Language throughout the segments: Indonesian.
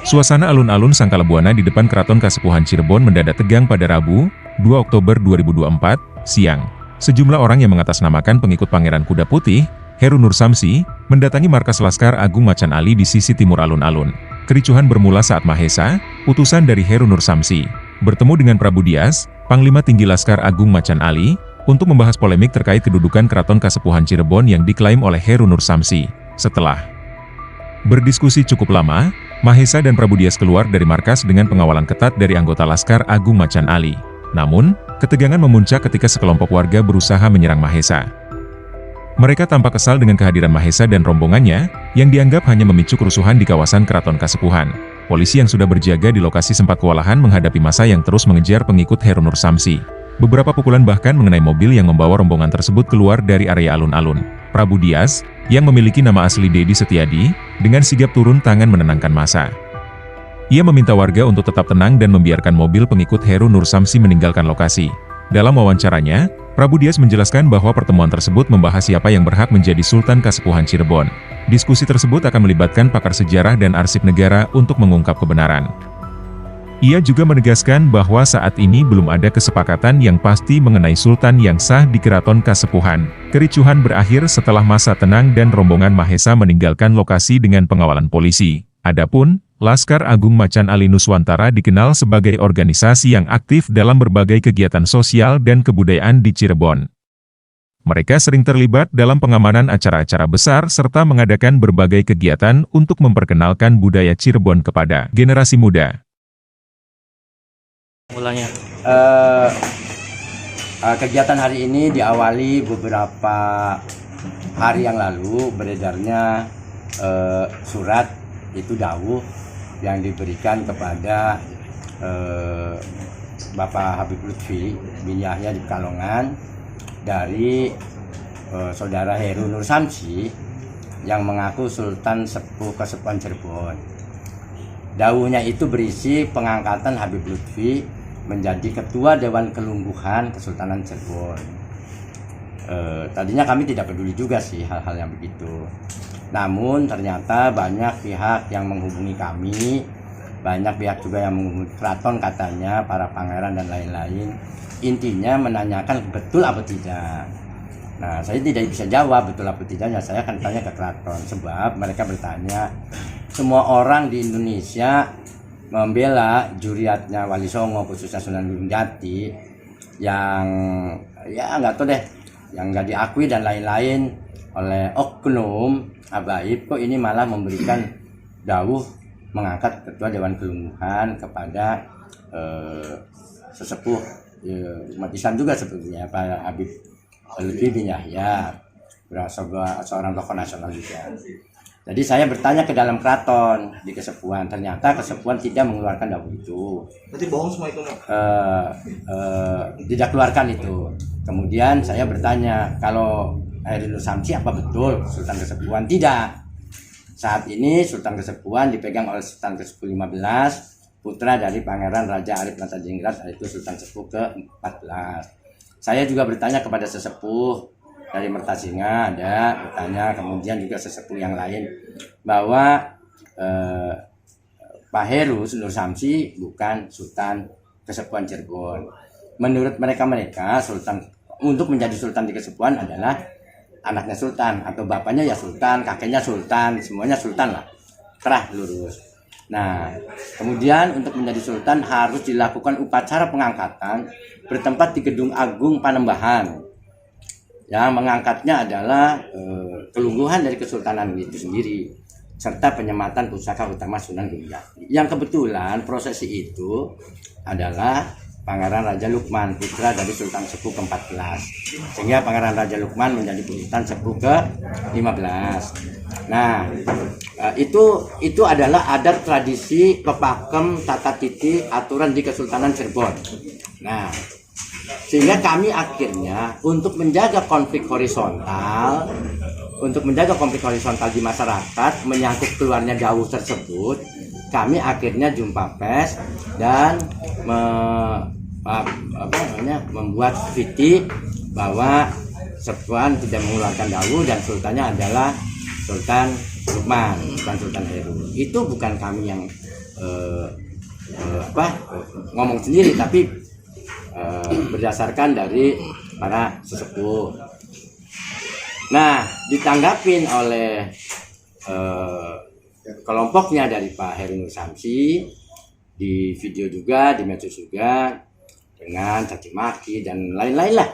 Suasana alun-alun Sangkalabuana di depan Keraton Kasepuhan Cirebon mendadak tegang pada Rabu, 2 Oktober 2024, siang. Sejumlah orang yang mengatasnamakan pengikut Pangeran Kuda Putih, Heru Nur Samsi, mendatangi markas Laskar Agung Macan Ali di sisi timur alun-alun. Kericuhan bermula saat Mahesa, utusan dari Heru Nur Samsi, bertemu dengan Prabu Dias, Panglima Tinggi Laskar Agung Macan Ali, untuk membahas polemik terkait kedudukan Keraton Kasepuhan Cirebon yang diklaim oleh Heru Nur Samsi. Setelah berdiskusi cukup lama, Mahesa dan Prabu Dias keluar dari markas dengan pengawalan ketat dari anggota Laskar Agung Macan Ali. Namun, ketegangan memuncak ketika sekelompok warga berusaha menyerang Mahesa. Mereka tampak kesal dengan kehadiran Mahesa dan rombongannya, yang dianggap hanya memicu kerusuhan di kawasan Keraton Kasepuhan. Polisi yang sudah berjaga di lokasi sempat kewalahan menghadapi massa yang terus mengejar pengikut Heru Nur Samsi. Beberapa pukulan bahkan mengenai mobil yang membawa rombongan tersebut keluar dari area alun-alun. Prabu Dias, yang memiliki nama asli Dedi Setiadi, dengan sigap turun tangan menenangkan massa. Ia meminta warga untuk tetap tenang dan membiarkan mobil pengikut Heru Nur Samsi meninggalkan lokasi. Dalam wawancaranya, Prabu Dias menjelaskan bahwa pertemuan tersebut membahas siapa yang berhak menjadi Sultan Kasepuhan Cirebon. Diskusi tersebut akan melibatkan pakar sejarah dan arsip negara untuk mengungkap kebenaran. Ia juga menegaskan bahwa saat ini belum ada kesepakatan yang pasti mengenai Sultan yang sah di Keraton Kasepuhan. Kericuhan berakhir setelah massa tenang dan rombongan Mahesa meninggalkan lokasi dengan pengawalan polisi. Adapun, Laskar Agung Macan Ali Nuswantara dikenal sebagai organisasi yang aktif dalam berbagai kegiatan sosial dan kebudayaan di Cirebon. Mereka sering terlibat dalam pengamanan acara-acara besar serta mengadakan berbagai kegiatan untuk memperkenalkan budaya Cirebon kepada generasi muda. Mulanya kegiatan hari ini diawali beberapa hari yang lalu beredarnya surat itu dawuh yang diberikan kepada Bapak Habib Lutfi bin Yahya di Pekalongan dari saudara Heru Nur Samsi yang mengaku Sultan Sepuh Kasepuhan Cirebon. Dawuhnya itu berisi pengangkatan Habib Lutfi menjadi Ketua Dewan Kelungguhan Kesultanan Cirebon. Tadinya kami tidak peduli juga sih hal-hal yang begitu. Namun ternyata banyak pihak yang menghubungi kami, banyak pihak juga yang menghubungi keraton katanya, para pangeran dan lain-lain. Intinya menanyakan betul apa tidak. Nah, saya tidak bisa jawab betul apa tidaknya, saya akan tanya ke keraton. Sebab mereka bertanya, semua orang di Indonesia membela juriatnya Wali Songo khususnya Sunan Gunung Jati yang ya nggak tahu deh, yang nggak diakui dan lain-lain oleh oknum abaib, kok ini malah memberikan dawuh mengangkat Ketua Dewan Kelungguhan kepada sesepuh umat Islam juga sebetulnya Pak Habib Lutfi bin Yahya, seorang tokoh nasional juga. Jadi saya bertanya ke dalam keraton di Kesepuhan, ternyata Kesepuhan tidak mengeluarkan dawuh itu. Berarti bohong semua itu? Tidak keluarkan itu. Kemudian saya bertanya, kalau Heru Nur Samsi apa betul Sultan Kesepuhan? Tidak. Saat ini Sultan Kesepuhan dipegang oleh Sultan Kesepuh 15, putra dari Pangeran Raja Arif Natadiningrat, yaitu Sultan Sepuh ke-14. Saya juga bertanya kepada sesepuh dari Mertasinga, ada bertanya, kemudian juga sesepuh yang lain, bahwa Pak Heru Nur Samsi bukan Sultan Kesepuhan Cirebon. Menurut mereka Sultan, untuk menjadi Sultan di Kesepuhan adalah anaknya Sultan, atau bapaknya ya Sultan, kakeknya Sultan, semuanya Sultan lah, terah lurus. Nah, kemudian untuk menjadi Sultan harus dilakukan upacara pengangkatan bertempat di Gedung Agung Panembahan. Yang mengangkatnya adalah kelungguhan dari kesultanan itu sendiri, serta penyematan pusaka utama Sunan Gunung Jati. Yang kebetulan prosesi itu adalah Pangeran Raja Lukman, putra dari Sultan Sepuh ke-14. Sehingga Pangeran Raja Lukman menjadi Sultan Sepuh ke-15. Nah, itu adalah adat tradisi pepakem tata titi aturan di Kesultanan Cirebon. Nah, sehingga kami akhirnya untuk menjaga konflik horizontal di masyarakat menyangkut keluarnya dawuh tersebut, kami akhirnya jumpa pers dan membuat VT bahwa Sepuhan tidak mengeluarkan dawuh dan sultannya adalah Sultan Lukman, bukan Sultan Heru. Itu bukan kami yang ngomong sendiri, tapi berdasarkan dari para sesepuh. Nah, ditanggapin oleh kelompoknya dari Pak Heru Nur Samsi di video juga, di medsos juga, dengan caci maki dan lain-lain lah.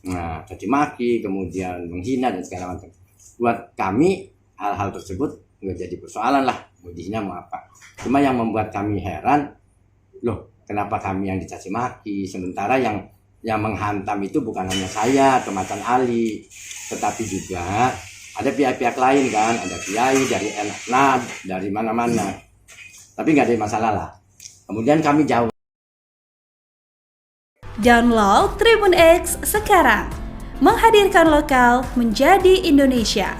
Nah, caci maki, kemudian menghina dan segala macam. Buat kami hal-hal tersebut nggak jadi persoalan lah, mau dihina mau apa. Cuma yang membuat kami heran, loh kenapa kami yang dicaci maki, sementara yang menghantam itu bukan hanya saya atau Macan Ali, tetapi juga ada pihak-pihak lain kan, ada kiai dari NAD, dari mana-mana. Tapi nggak ada masalah lah. Kemudian kami jauh. Download Tribun X sekarang, menghadirkan lokal menjadi Indonesia.